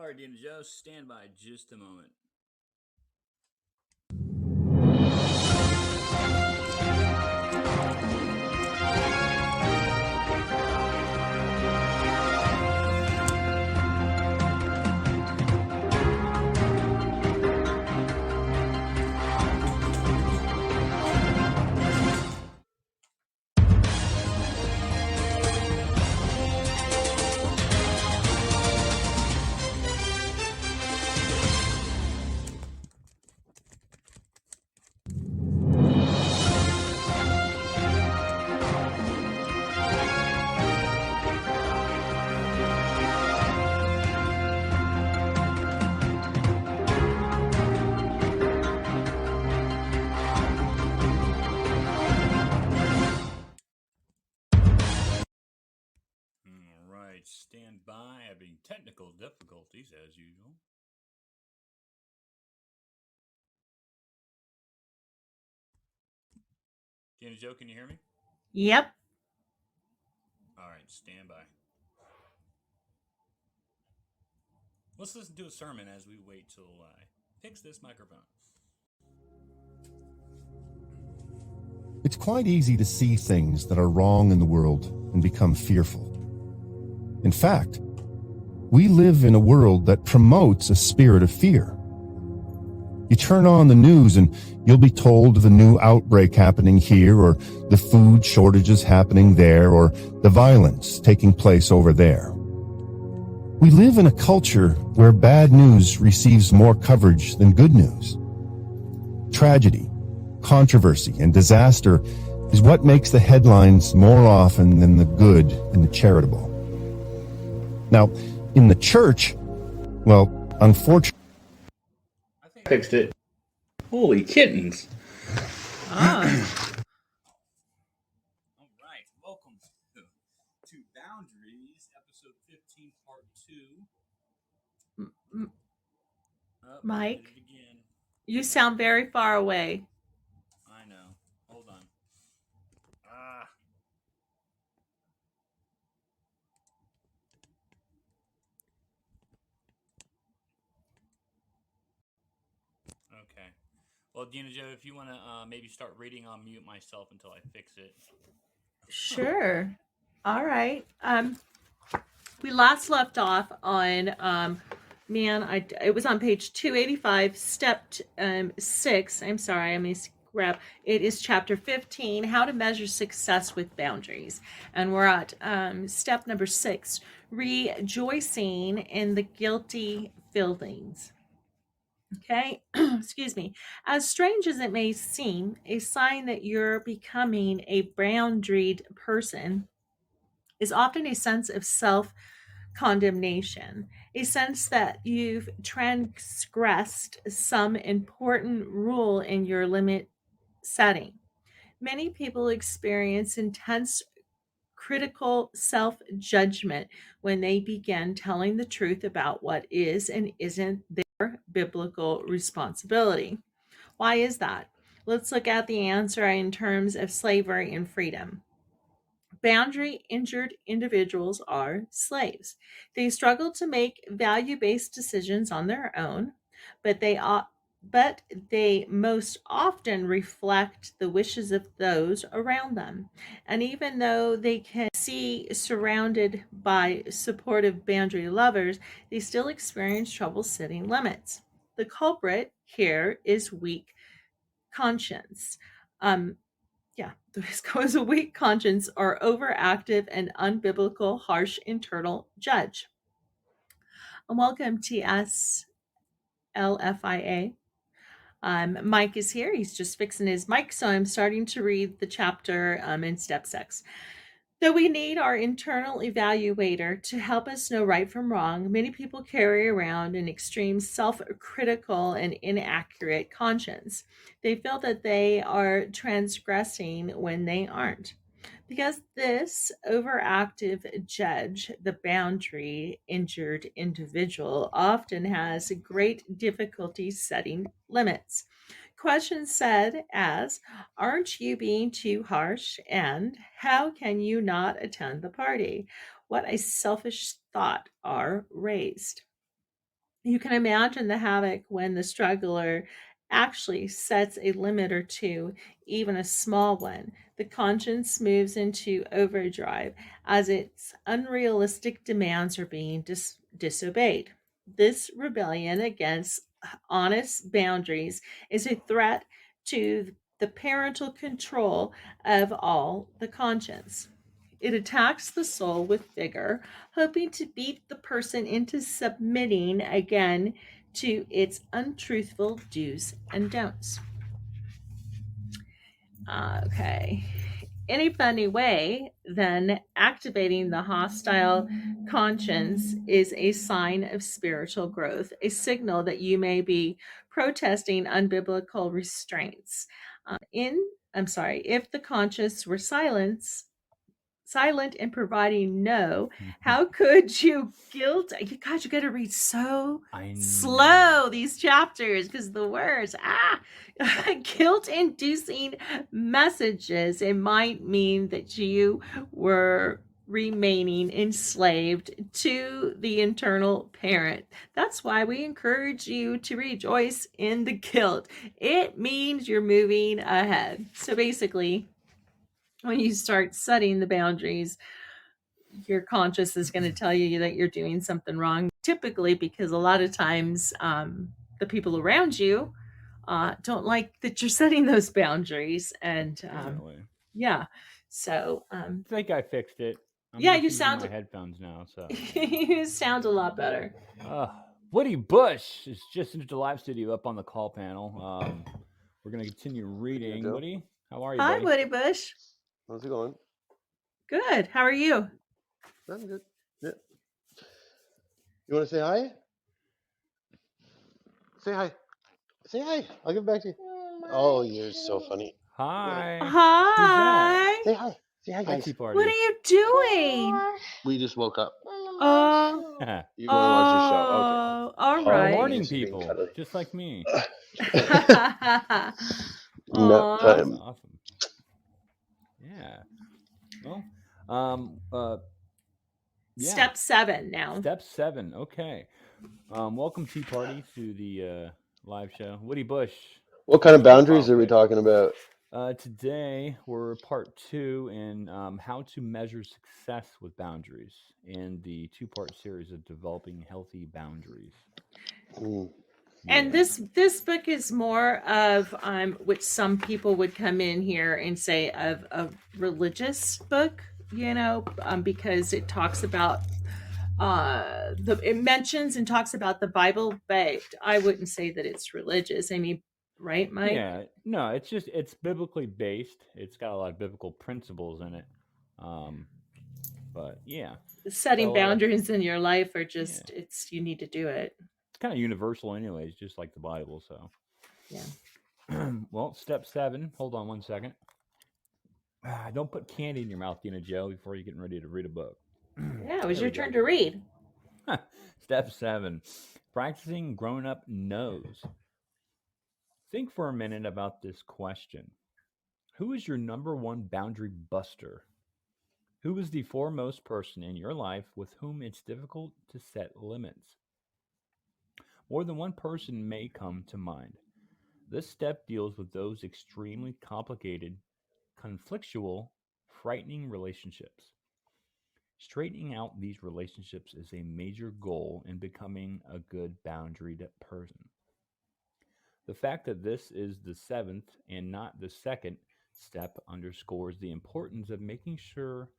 All right, Dena Jo, stand by just a moment. All right, stand by. Having technical difficulties as usual. Dena Jo, can you hear me? Yep. All right, stand by. Let's listen to a sermon as we wait till I fix this microphone. It's quite easy to see things that are wrong in the world and become fearful. In fact, we live in a world that promotes a spirit of fear. You turn on the news and you'll be told of the new outbreak happening here, or the food shortages happening there, or the violence taking place over there. We live in a culture where bad news receives more coverage than good news. Tragedy, controversy, and disaster is what makes the headlines more often than the good and the charitable. Now, in the church, well, unfortunately, I think I fixed it. Holy kittens. Oh. All right, welcome to Boundaries, episode 15, part 2. Mike, Did it again. you sound very far away. I know. Hold on. Okay. Well, Dena Jo, if you want to maybe start reading, I'll mute myself until I fix it. Sure. All right. We last left off on it was on page 285, step 6. I'm sorry, I missed grab. It is chapter 15, how to measure success with boundaries. And we're at step number 6, rejoicing in the guilty feelings. Okay, excuse me. As strange as it may seem, a sign that you're becoming a boundaried person is often a sense of self condemnation, a sense that you've transgressed some important rule in your limit setting. Many people experience intense critical self judgment when they begin telling the truth about what is and isn't their biblical responsibility. Why is that? Let's look at the answer in terms of slavery and freedom. Boundary injured individuals are slaves. They struggle to make value-based decisions on their own, but they most often reflect the wishes of those around them. And even though they can see surrounded by supportive boundary lovers, they still experience trouble setting limits. The culprit here is weak conscience. Um, the risk was a weak conscience or overactive and unbiblical, harsh internal judge. And welcome TSLFIA. Mike is here. He's just fixing his mic, so I'm starting to read the chapter in step 6. Though we need our internal evaluator to help us know right from wrong, many people carry around an extreme self-critical and inaccurate conscience. They feel that they are transgressing when they aren't. Because this overactive judge, the boundary injured individual, often has great difficulty setting limits. Questions said as, aren't you being too harsh? And how can you not attend the party? What a selfish thought are raised. You can imagine the havoc when the struggler actually sets a limit or two, even a small one. The conscience moves into overdrive as its unrealistic demands are being disobeyed. This rebellion against honest boundaries is a threat to the parental control of all the conscience. It attacks the soul with vigor, hoping to beat the person into submitting again to its untruthful do's and don'ts. Okay. In a funny way, then activating the hostile conscience is a sign of spiritual growth, a signal that you may be protesting unbiblical restraints. In I'm sorry, if the conscience were silent in providing no, how could you guilt you God, you gotta read so slow these chapters because the words guilt inducing messages. It might mean that you were remaining enslaved to the internal parent. That's why we encourage you to rejoice in the guilt. It means you're moving ahead. So basically, when you start setting the boundaries, your conscious is going to tell you that you're doing something wrong, typically because a lot of times the people around you don't like that you're setting those boundaries. And yeah, so I think I fixed it. I'm yeah, just you using sound my headphones now, so you sound a lot better. Woody Bush is just into the live studio up on the call panel. We're going to continue reading. Joe. Woody, how are you, Hi, buddy? Woody Bush. How's it going? Good. How are you? I'm good. Yeah. You want to say hi? Say hi. Say hi. I'll give it back to you. Oh, you're so funny. Hi. Hi. Say hi. Say hi, guys. Party. What are you doing? We just woke up. Oh. You want to watch the show? Oh, all Okay. right. Morning Just being people, cuddly. just like me. Nap Aw. time. Awesome. Yeah. Well, yeah. Step 7 now. Step 7. Okay. Welcome, Tea Party, to the live show. Woody Bush. What kind of boundaries are we talking about? Today, we're part 2 in how to measure success with boundaries in the 2-part series of developing healthy boundaries. And this book is more of which some people would come in here and say of a religious book, because it talks about it mentions and talks about the Bible, but I wouldn't say that it's religious. I mean, right, Mike? Yeah, no, it's biblically based. It's got a lot of biblical principles in it. But yeah, setting boundaries in your life are just you need to do it. It's kind of universal anyways, just like the Bible. So yeah. Well, step 7. Hold on one second. Don't put candy in your mouth, Dena Jo, before you're getting ready to read a book. Yeah, it was your turn to read. Step 7. Practicing grown-up no's. Think for a minute about this question. Who is your number one boundary buster? Who is the foremost person in your life with whom it's difficult to set limits? More than one person may come to mind. This step deals with those extremely complicated, conflictual, frightening relationships. Straightening out these relationships is a major goal in becoming a good boundaried person. The fact that this is the 7th and not the 2nd step underscores the importance of making sure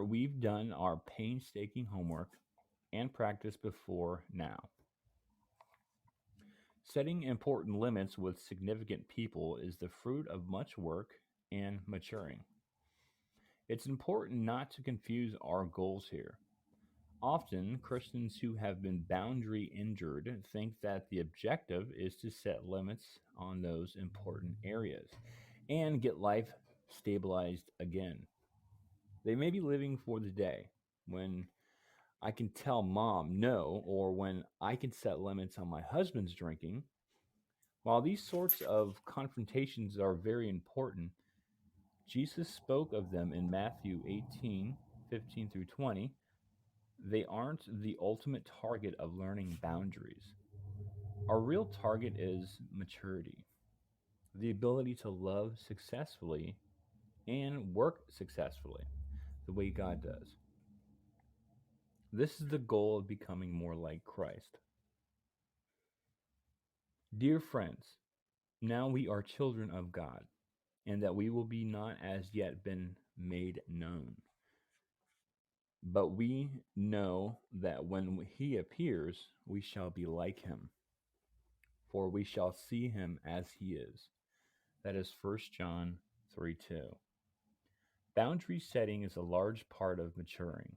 we've done our painstaking homework and practice before now. Setting important limits with significant people is the fruit of much work and maturing. It's important not to confuse our goals here. Often, Christians who have been boundary injured think that the objective is to set limits on those important areas and get life stabilized again. They may be living for the day when I can tell mom no, or when I can set limits on my husband's drinking. While these sorts of confrontations are very important, Jesus spoke of them in Matthew 18:15 through 20. They aren't the ultimate target of learning boundaries. Our real target is maturity, the ability to love successfully and work successfully the way God does. This is the goal of becoming more like Christ. Dear friends, now we are children of God, and that we will be not as yet been made known. But we know that when he appears, we shall be like him, for we shall see him as he is. That is 1 John 3 2. Boundary setting is a large part of maturing.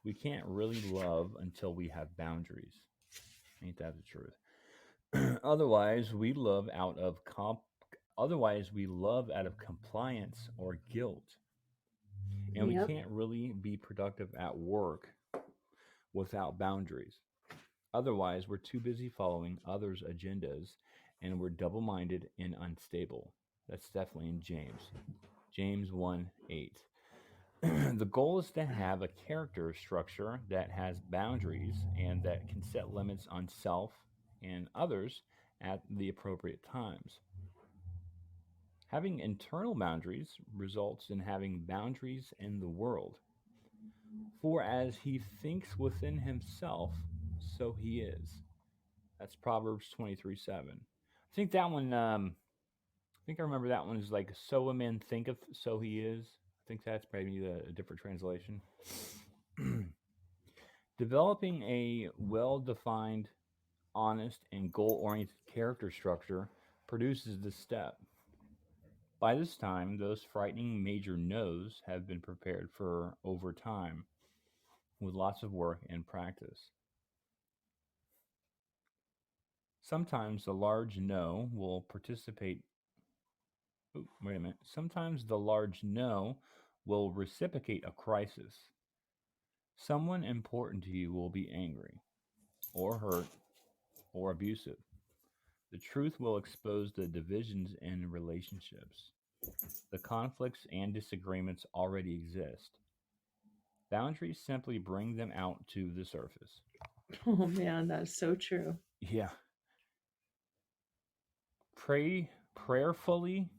We can't really love until we have boundaries. Ain't that the truth? Otherwise we love out of compliance or guilt. And we Yep. can't really be productive at work without boundaries. Otherwise, we're too busy following others' agendas and we're double minded and unstable. That's definitely in James. James 1 8. The goal is to have a character structure that has boundaries and that can set limits on self and others at the appropriate times. Having internal boundaries results in having boundaries in the world. For as he thinks within himself, so he is. That's Proverbs 23:7. I think that one, I think I remember that one is like, so a man thinketh, so he is. I think that's maybe a different translation. Developing a well defined, honest, and goal oriented character structure produces this step. By this time, those frightening major no's have been prepared for over time with lots of work and practice. Sometimes the large no will participate. Wait a minute. Sometimes the large no will reciprocate a crisis. Someone important to you will be angry, or hurt, or abusive. The truth will expose the divisions in relationships. The conflicts and disagreements already exist. Boundaries simply bring them out to the surface. Oh man, that's so true. Yeah. Pray prayerfully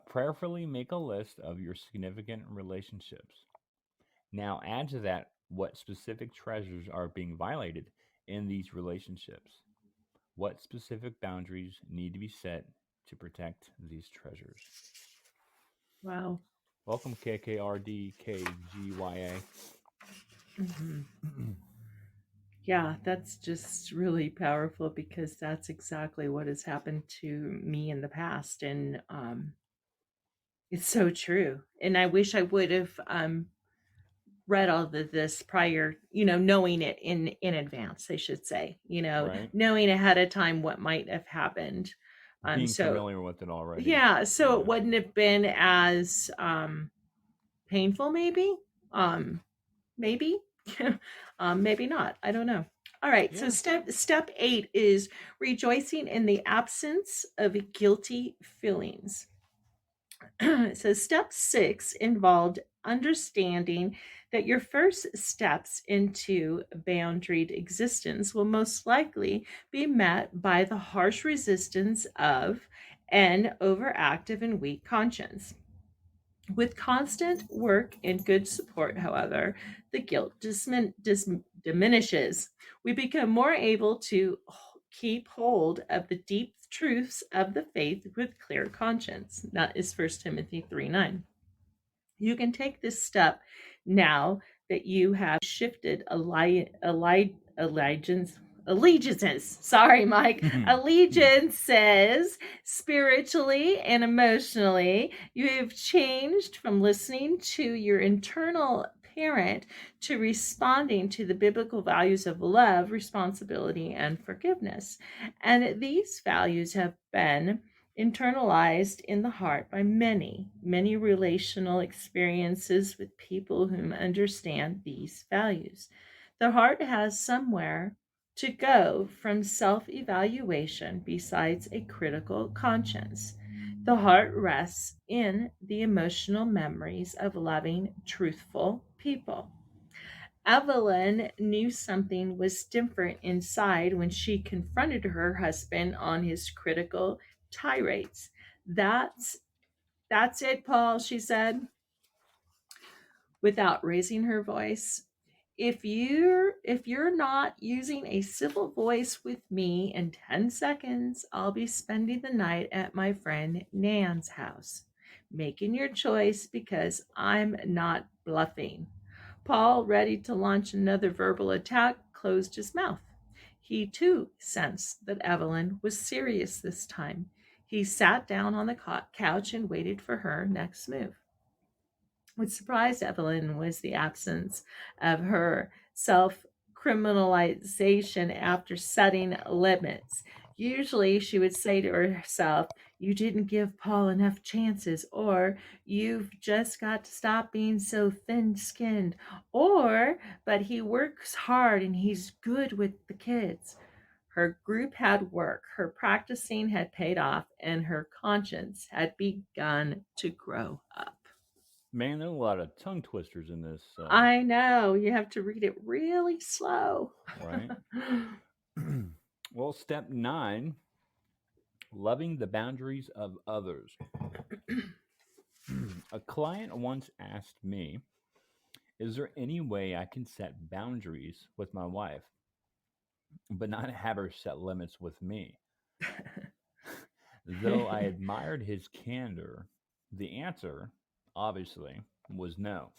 Prayerfully make a list of your significant relationships. Now add to that what specific treasures are being violated in these relationships. What specific boundaries need to be set to protect these treasures? Wow. Welcome, KKRDKGYA. hmm Yeah, that's just really powerful because that's exactly what has happened to me in the past. And it's so true. And I wish I would have read all of this prior, knowing it in advance, I should say, Right? knowing ahead of time what might have happened. Being So familiar with it already. yeah, so Yeah. it wouldn't have been as painful, maybe. Maybe. Maybe not. I don't know. All right. So Yeah. step 8 is rejoicing in the absence of guilty feelings. So step 6 involved understanding that your first steps into boundaried existence will most likely be met by the harsh resistance of an overactive and weak conscience. With constant work and good support, however, the guilt diminishes. We become more able to keep hold of the deep truths of the faith with clear conscience. That is 1 Timothy 3:9. You can take this step now that you have shifted allegiances. Sorry, Mike. Allegiances spiritually and emotionally. You have changed from listening to your internal parent to responding to the biblical values of love, responsibility, and forgiveness. And these values have been internalized in the heart by many relational experiences with people who understand these values. The heart has somewhere to go from self evaluation besides a critical conscience. The heart rests in the emotional memories of loving, truthful people. Evelyn knew something was different inside when she confronted her husband on his critical tirades. That's that's it, Paul, she said, without raising her voice. If you're not using a civil voice with me in 10 seconds, I'll be spending the night at my friend Nan's house. Making your choice because I'm not bluffing. Paul, ready to launch another verbal attack, closed his mouth. He too sensed that Evelyn was serious this time. He sat down on the couch and waited for her next move. What surprised Evelyn was the absence of her self criminalization after setting limits. Usually she would say to herself, "You didn't give Paul enough chances," or "You've just got to stop being so thin skinned," or "But he works hard and he's good with the kids." Her group had work, her practicing had paid off, and her conscience had begun to grow up. Man, there are a lot of tongue twisters in this, I know. You have to read it really slow. right? Well, step 9, loving the boundaries of others. A client once asked me, "Is there any way I can set boundaries with my wife, but not have her set limits with me?" Though I admired his candor, the answer, obviously, was no.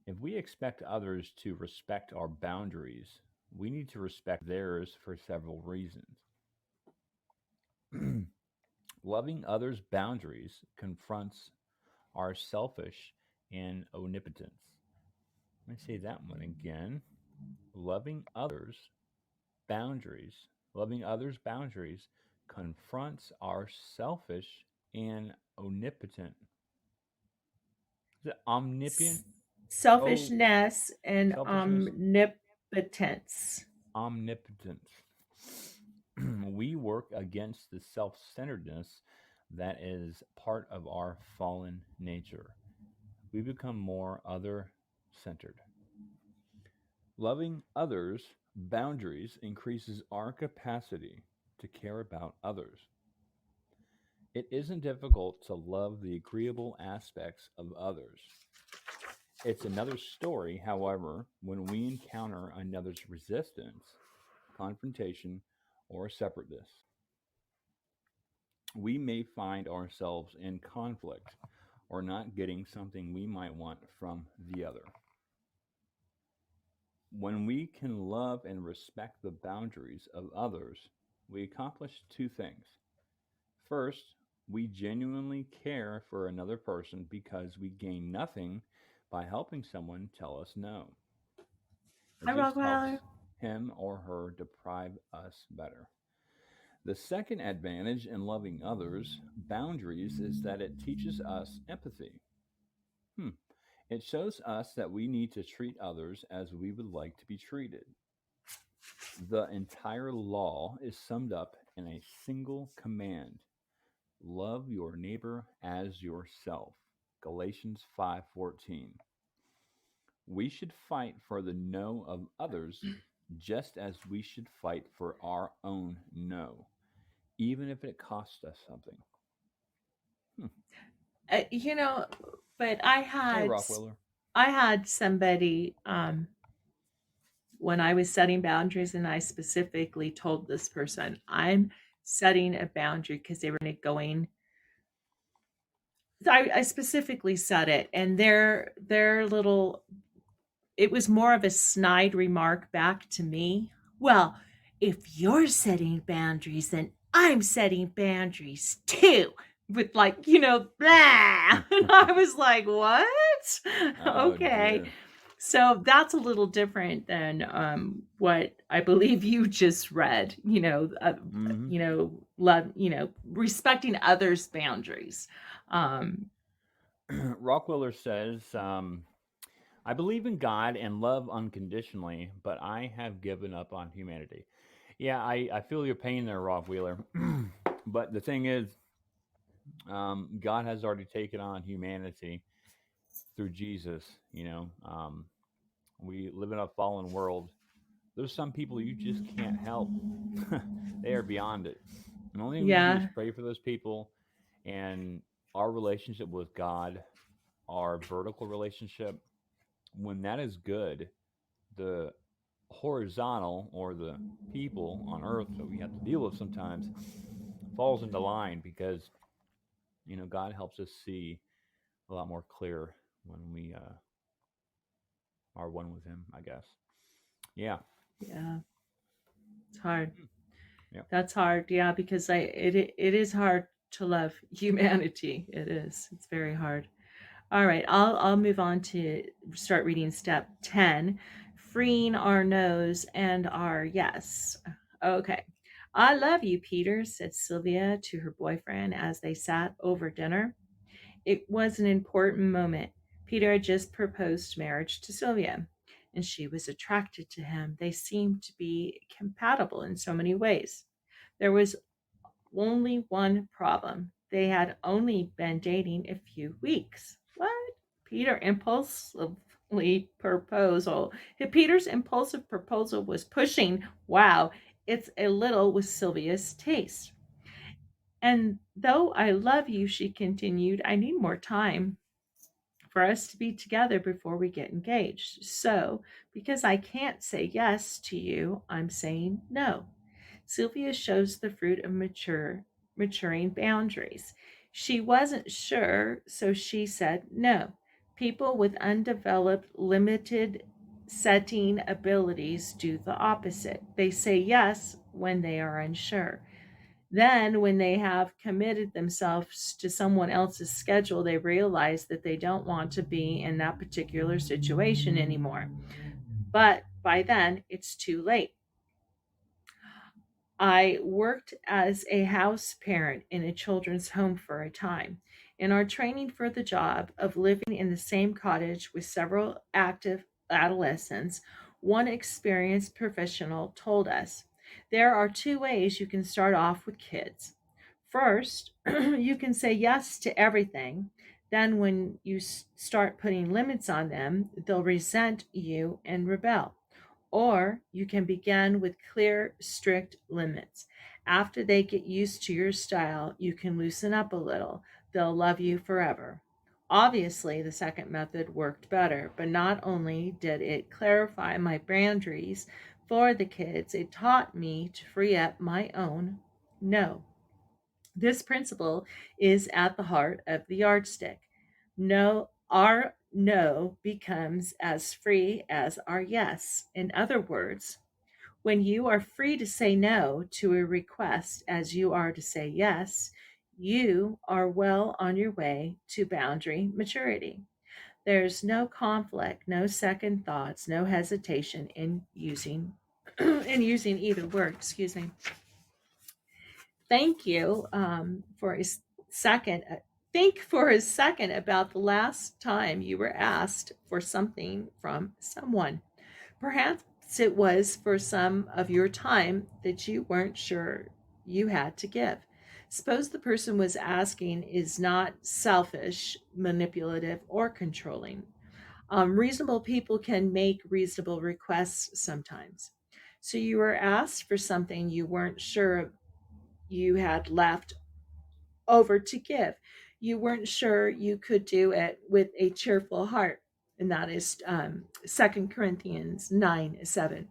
If we expect others to respect our boundaries, we need to respect theirs for several reasons. Loving others' boundaries confronts our selfish and omnipotence. Let me say that one again. Loving others' boundaries, loving others' boundaries confronts our selfish and omnipotent. Is it omnipotent? Oh, Selfishness and selfishness, omnipotence. omnipotence. We work against the self centeredness that is part of our fallen nature. We become more other centered. Loving others' boundaries increases our capacity to care about others. It isn't difficult to love the agreeable aspects of others. It's another story, however, when we encounter another's resistance, confrontation, or separateness. We may find ourselves in conflict or not getting something we might want from the other. When we can love and respect the boundaries of others, we accomplish two things. First, we genuinely care for another person because we gain nothing by helping someone tell us no. It Hi, just Rockwell. helps him or her deprive us better. The second advantage in loving others' boundaries is that it teaches us empathy. Hmm. It shows us that we need to treat others as we would like to be treated. The entire law is summed up in a single command: love your neighbor as yourself. Galatians 5:14. We should fight for the no of others just as we should fight for our own no, even if it costs us something. Hmm. You know, but Hey, Rockwiller. I had somebody when I was setting boundaries, and I specifically told this person I'm setting a boundary because they were going. I specifically said it, and their little, it was more of a snide remark back to me. "Well, if you're setting boundaries, then I'm setting boundaries too." With like, blah. And I was like, what? Oh Okay. dear. So that's a little different than what I believe you just read. Hmm. Love, respecting others' boundaries. Um, Rockwiller says, "I believe in God and love unconditionally, but I have given up on humanity." Yeah, I feel your pain there, Rockwheeler. But the thing is, God has already taken on humanity through Jesus. We live in a fallen world. There's some people you just can't help. They are beyond it. And the only thing we can do is Yeah. pray for those people and our relationship with God, our vertical relationship. When that is good, the horizontal or the people on earth that we have to deal with sometimes falls into line because God helps us see a lot more clear when we are one with Him. I guess. Yeah. Yeah. It's hard. Yeah. That's hard. Yeah, because it is hard to love humanity. It is. It's very hard. All right, I'll move on to start reading step 10, freeing our no's and our yes. Okay. I love you, Peter, said Sylvia to her boyfriend as they sat over dinner. It was an important moment. Peter had just proposed marriage to Sylvia, and she was attracted to him. They seemed to be compatible in so many ways. There was only one problem. They had only been dating a few weeks. What? Peter impulsively proposal. Peter's impulsive proposal was pushing. Wow, it's a little with Sylvia's taste. And though I love you, she continued, I need more time for us to be together before we get engaged. So, because I can't say yes to you, I'm saying no. Sylvia shows the fruit of maturing boundaries. She wasn't sure, so she said no. People with undeveloped, limited setting abilities do the opposite. They say yes when they are unsure. Then, when they have committed themselves to someone else's schedule, they realize that they don't want to be in that particular situation anymore. But by then, it's too late. I worked as a house parent in a children's home for a time. In our training for the job of living in the same cottage with several active adolescents, one experienced professional told us there are two ways you can start off with kids. First, you can say yes to everything. Then, when you start putting limits on them, they'll resent you and rebel. Or you can begin with clear, strict limits. After they get used to your style, you can loosen up a little. They'll love you forever. Obviously, the second method worked better, but not only did it clarify my boundaries for the kids, it taught me to free up my own no. This principle is at the heart of the yardstick. No, our no becomes as free as our yes. In other words, when you are free to say no to a request as you are to say yes, you are well on your way to boundary maturity. There's no conflict, no second thoughts, no hesitation in using in using either word. Excuse me. Thank you for a second. Think for a second about the last time you were asked for something from someone. Perhaps it was for some of your time that you weren't sure you had to give. Suppose the person was asking is not selfish, manipulative, or controlling. Reasonable people can make reasonable requests sometimes. So you were asked for something you weren't sure you had left over to give. You weren't sure you could do it with a cheerful heart. And that is 2 Corinthians 9:7.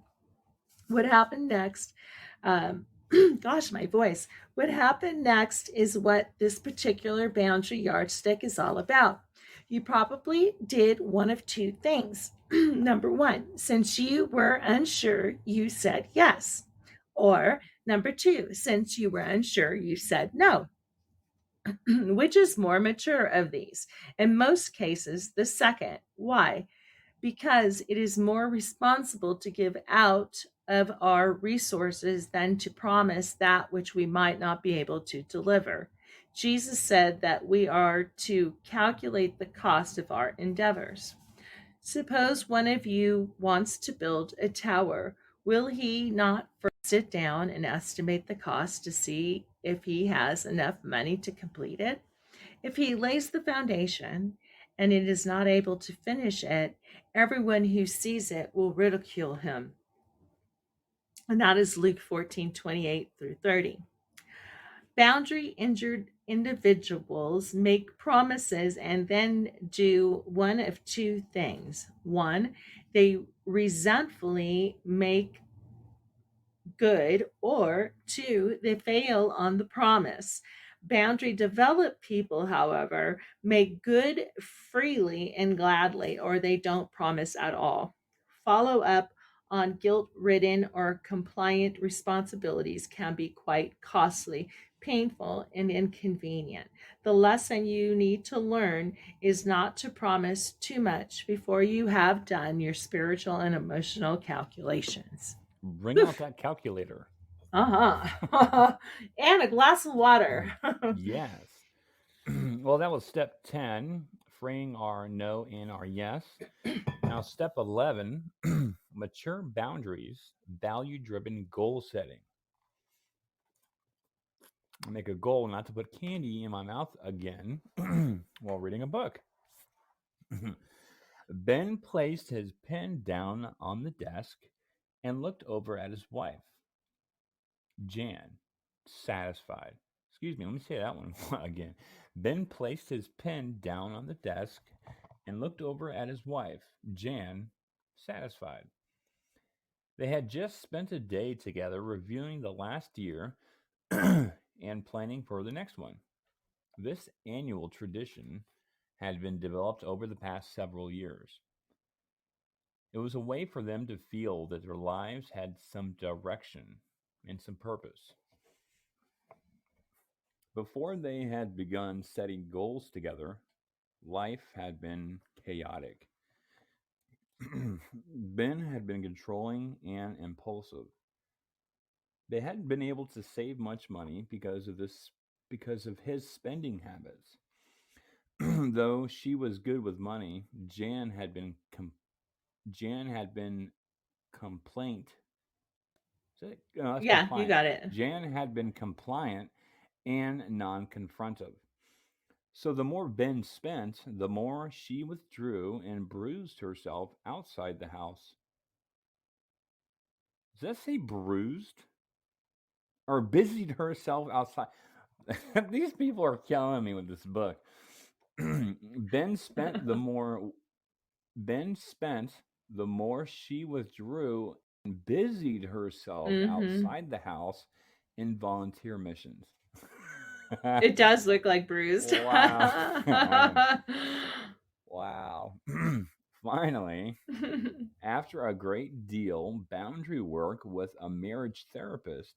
What happened next? Um, gosh, my voice. What happened next is what this particular boundary yardstick is all about. You probably did one of two things. Number one, since you were unsure, you said yes. Or number two, since you were unsure, you said no. Which is more mature of these? In most cases, the second. Why? Because it is more responsible to give out of our resources than to promise that which we might not be able to deliver. Jesus said that we are to calculate the cost of our endeavors. Suppose one of you wants to build a tower. Will he not first sit down and estimate the cost to see if he has enough money to complete it? If he lays the foundation and it is not able to finish it, everyone who sees it will ridicule him. And that is Luke 14:28 through 30. Boundary injured individuals make promises and then do one of two things. One, they resentfully make good, or two, they fail on the promise. Boundary developed people, however, make good freely and gladly, or they don't promise at all. Follow up on guilt ridden or compliant responsibilities can be quite costly, painful, and inconvenient. The lesson you need to learn is not to promise too much before you have done your spiritual and emotional calculations. Bring out that calculator. Uh-huh. And a glass of water. Yes. Well, that was step 10, freeing our no and our yes. Now, step 11, mature boundaries, value driven goal setting. I make a goal not to put candy in my mouth again while reading a book. Ben placed his pen down on the desk and looked over at his wife, Jan, satisfied. Excuse me, let me say that one again. Ben placed his pen down on the desk and looked over at his wife, Jan, satisfied. They had just spent a day together reviewing the last year and planning for the next one. This annual tradition had been developed over the past several years. It was a way for them to feel that their lives had some direction and some purpose. Before they had begun setting goals together, life had been chaotic. Ben had been controlling and impulsive. They hadn't been able to save much money because of his spending habits. Though she was good with money, Jan had been complaint. That's Yeah, you compliant. got it. Jan had been compliant and non-confrontive. So the more Ben spent, the more she withdrew and bruised herself outside the house. Does that say bruised? Or busied herself outside? These people are killing me with this book. Ben spent the more Ben spent the more she withdrew and busied herself Mm-hmm. outside the house in volunteer missions. It does look like bruised. Wow. Wow. Finally, after a great deal boundary work with a marriage therapist,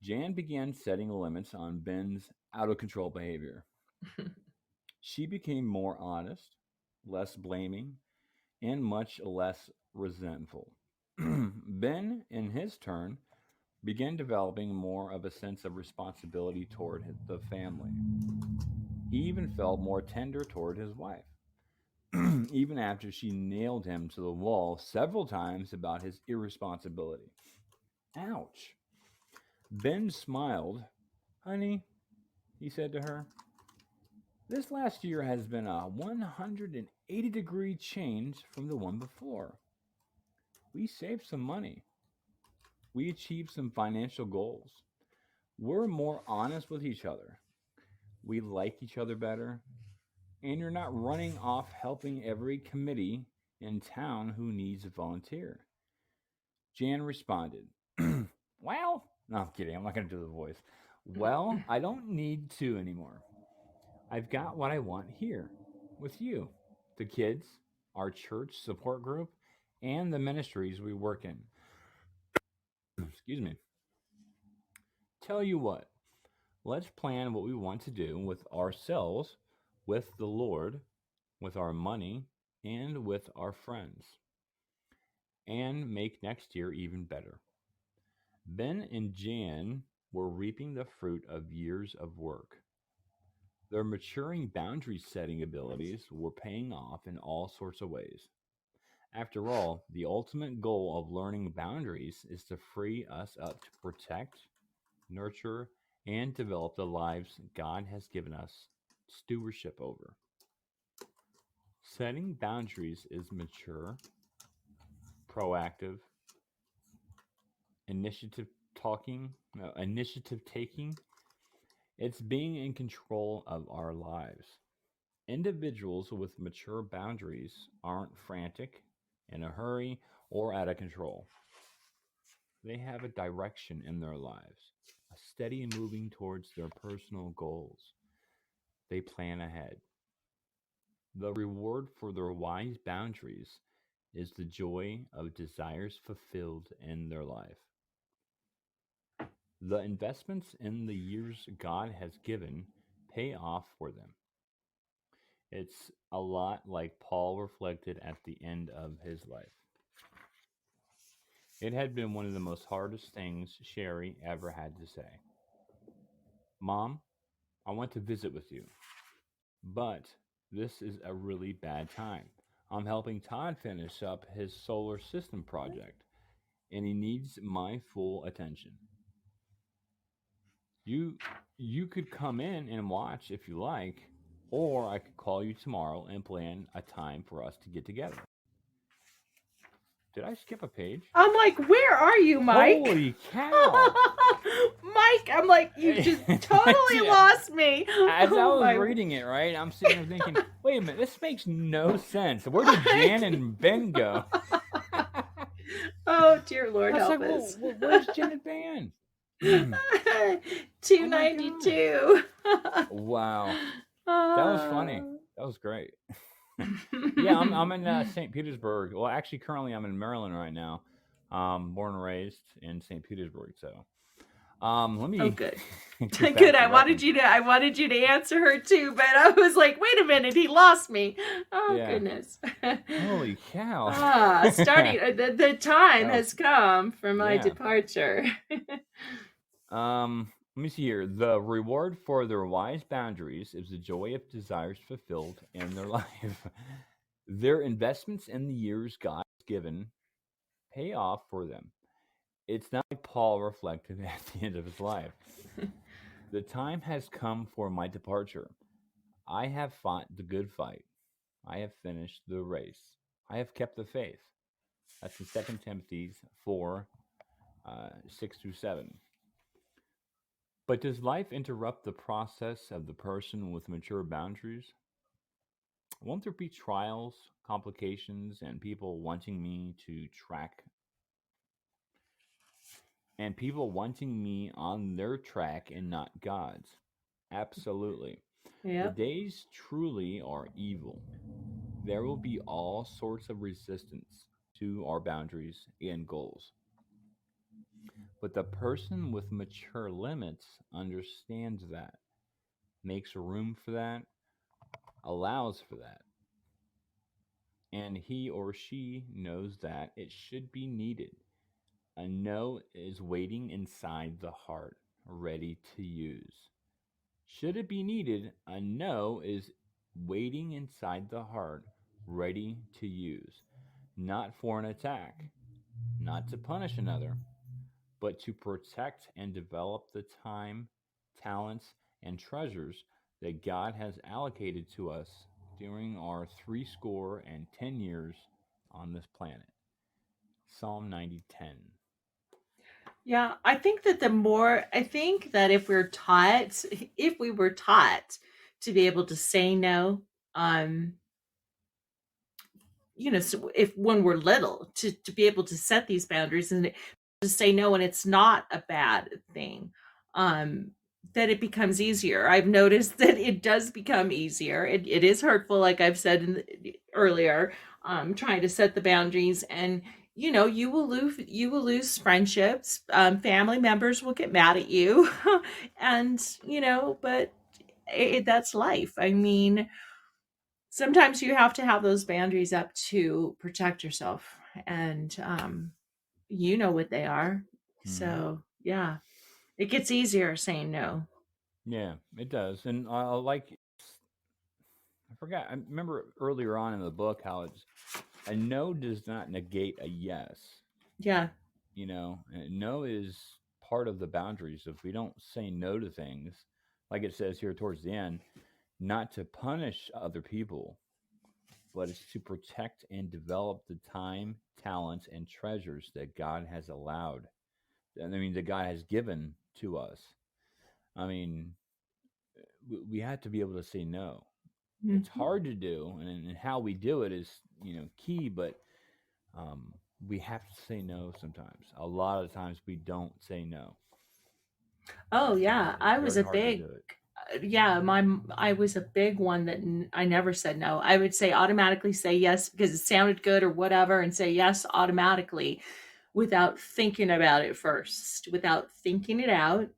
Jan began setting limits on Ben's out of control behavior. She became more honest, less blaming, and much less resentful. Ben, in his turn, began developing more of a sense of responsibility toward the family. He even felt more tender toward his wife, even after she nailed him to the wall several times about his irresponsibility. Ouch. Ben smiled. Honey, he said to her, this last year has been a 180-degree change from the one before. We saved some money. We achieved some financial goals. We're more honest with each other. We like each other better. And you're not running off helping every committee in town who needs a volunteer. Jan responded, well, no, I'm kidding. I'm not going to do the voice. Well, I don't need to anymore. I've got what I want here with you, the kids, our church support group, and the ministries we work in. Excuse me. Tell you what, let's plan what we want to do with ourselves, with the Lord, with our money, and with our friends, and make next year even better. Ben and Jan were reaping the fruit of years of work. Their maturing boundary setting abilities were paying off in all sorts of ways. After all, the ultimate goal of learning boundaries is to free us up to protect, nurture, and develop the lives God has given us stewardship over. Setting boundaries is mature, proactive, initiative initiative taking. It's being in control of our lives. Individuals with mature boundaries aren't frantic, in a hurry, or out of control. They have a direction in their lives, a steady moving towards their personal goals. They plan ahead. The reward for their wise boundaries is the joy of desires fulfilled in their life. The investments in the years God has given pay off for them. It's a lot like Paul reflected at the end of his life. It had been one of the most hardest things Sherry ever had to say. Mom, I want to visit with you, but this is a really bad time. I'm helping Todd finish up his solar system project, and he needs my full attention. You you could come in and watch if you like, or I could call you tomorrow and plan a time for us to get together. Did I skip a page? I'm like, where are you, Mike? Holy cow! Mike, I'm like, you just totally lost me. As I Oh was my- reading it, right, I'm sitting there thinking, wait a minute, this makes no sense. Where did Jan and Ben go? Oh dear Lord, I was help like, us. where's Jan and Ben? Oh 292. Wow, that was funny. That was great. Yeah, I'm in St. Petersburg. Well, actually, currently I'm in Maryland right now. Born and raised in St. Petersburg. So, let me. Oh, good. get back Good. to I wanted reference. you to answer her too, but I was like, wait a minute, he lost me. Oh Yeah. goodness. Holy cow! Starting the time Oh, has come for my yeah. departure. Let me see here. The reward for their wise boundaries is the joy of desires fulfilled in their life. Their investments in the years God has given pay off for them. It's not like Paul reflected at the end of his life. The time has come for my departure. I have fought the good fight. I have finished the race. I have kept the faith. That's in 2 Timothy 4, 6 through 7. But does life interrupt the process of the person with mature boundaries? Won't there be trials, complications, and people wanting me to track and people wanting me on their track and not God's? Absolutely. The Yeah. days truly are evil. There will be all sorts of resistance to our boundaries and goals. But the person with mature limits understands that, makes room for that, allows for that. And he or she knows that it should be needed. A no is waiting inside the heart, ready to use. Should it be needed, a no is waiting inside the heart, ready to use. Not for an attack, not to punish another, but to protect and develop the time, talents, and treasures that God has allocated to us during our 70 years on this planet. Psalm 90:10. Yeah, I think that if we were taught to be able to say no, um, so if when we're little, to be able to set these boundaries and to say no, and it's not a bad thing, um, that it becomes easier. I've noticed that it does become easier. It is hurtful, like I've said earlier, trying to set the boundaries, and you will lose friendships. Family members will get mad at you, and but that's life. I mean, sometimes you have to have those boundaries up to protect yourself, and you know what they are. So yeah, it gets easier saying no. Yeah, it does. And I forgot, I remember earlier on in the book how it's a no does not negate a yes. Yeah. And no is part of the boundaries. If we don't say no to things, like it says here towards the end, not to punish other people, but it's to protect and develop the time, talents, and treasures that God has allowed. I mean, that God has given to us. I mean, we have to be able to say no. It's Mhm. hard to do, and how we do it is, key. But we have to say no sometimes. A lot of times we don't say no. Oh And yeah, it's I was very a hard to big do it. yeah, I was a big one that I never said no. I would say automatically say yes because it sounded good or whatever, and say yes automatically without thinking about it first, without thinking it out,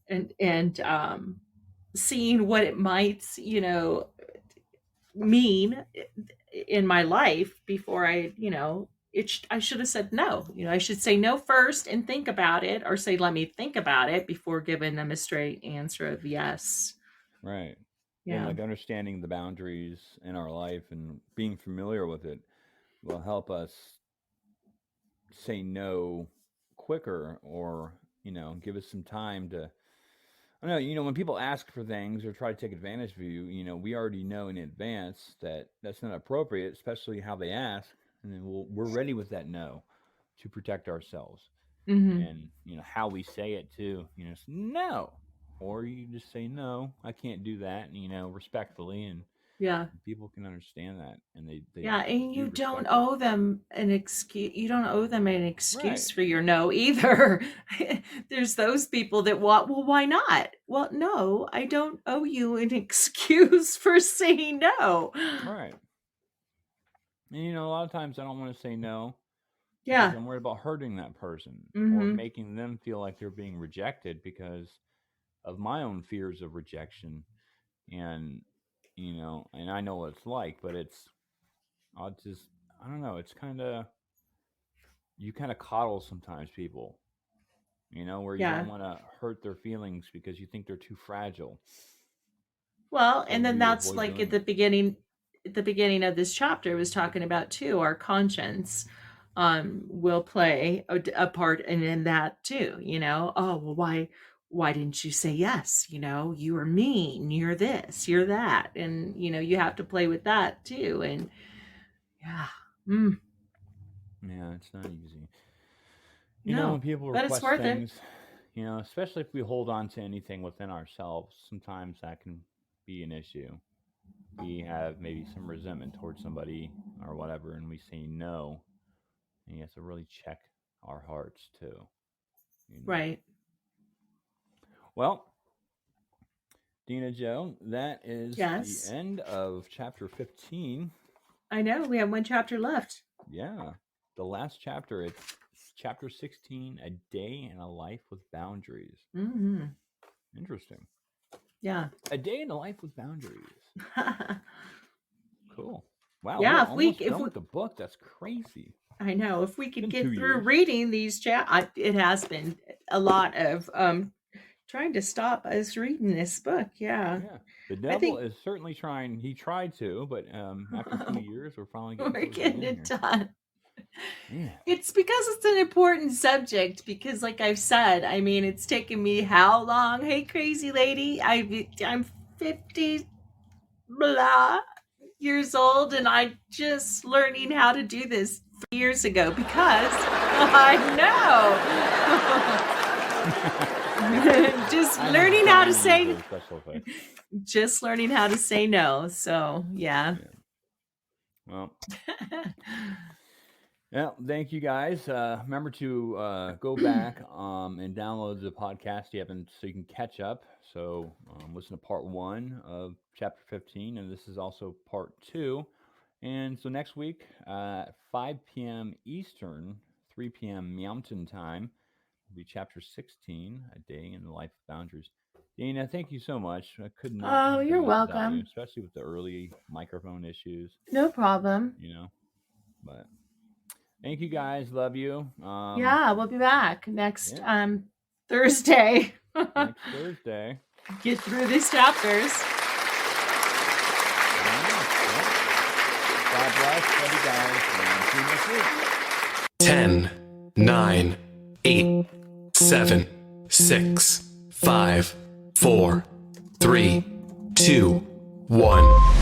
and seeing what it might, mean in my life before I should have said no. I should say no first and think about it, or say let me think about it before giving them a straight answer of yes. Right. And Yeah. like understanding the boundaries in our life and being familiar with it will help us say no quicker, or, give us some time to. I don't know, when people ask for things or try to take advantage of you, we already know in advance that that's not appropriate, especially how they ask. And then we're ready with that no to protect ourselves. Hmm. And, how we say it too, it's no. Or you just say, no, I can't do that, respectfully. And Yeah. people can understand that. And they Yeah, and do you don't respect it. owe them an excuse. You don't owe them an Right. excuse for your no either. There's those people that want, well, why not? Well, no, I don't owe you an excuse for saying no. Right. And, a lot of times I don't want to say no because Yeah. I'm worried about hurting that person or Mm-hmm. making them feel like they're being rejected because of my own fears of rejection. And, and I know what it's like, but I'll just, I don't know, it's you kind of coddle sometimes people, where you Yeah. don't want to hurt their feelings because you think they're too fragile. Well, So and then we that's avoid like doing it. at the beginning of this chapter was talking about too, our conscience will play a part in that too, oh well, why didn't you say yes? You are mean, you're this, you're that, and you have to play with that too. And yeah. Mm, Yeah, it's not easy. no, When people but it's request worth it. things, especially if we hold on to anything within ourselves, sometimes that can be an issue. We have maybe some resentment towards somebody or whatever, and we say no. And you have to really check our hearts too. You know. Right. Well, Dena Jo, that is the Yes, end of chapter 15. I know we have one chapter left. Yeah, the last chapter. It's chapter 16, A Day in a Life with Boundaries. Hmm. Interesting. Yeah. A Day in a Life with Boundaries. Cool. Wow, we're Yeah, almost if done we with the book. That's crazy. I know. If we It's could been get 2 through years. reading these it has been a lot of trying to stop us reading this book. Yeah. Yeah. The I devil think is certainly trying. He tried to, but after 2 years, we're finally getting we're towards the getting end it here. done. Yeah. It's because it's an important subject, because like I've said, I mean, it's taken me how long? Hey crazy lady, I'm 50 blah years old, and I just learning how to do this 3 years ago because I know. Just I need learning how to Brian use say those special effects. just learning how to say no. So yeah. Well, yeah, thank you guys. Remember to go back and download the podcast you haven't, so you can catch up. So listen to part 1 of chapter 15, and this is also part 2. And so next week at 5 p.m. Eastern, 3 p.m. Mountain Time, will be chapter 16, A Day in the Life of Boundaries. Dana, thank you so much. I could not Oh, have you're done this without you, welcome. especially with the early microphone issues, No problem. But thank you guys. Love you. Yeah, we'll be back next Yeah, Thursday. next Thursday. Get through these chapters. God bless. Love you guys. And see you next week. 10, 9, 8, 7, 6, 5, 4, 3, 2, 1.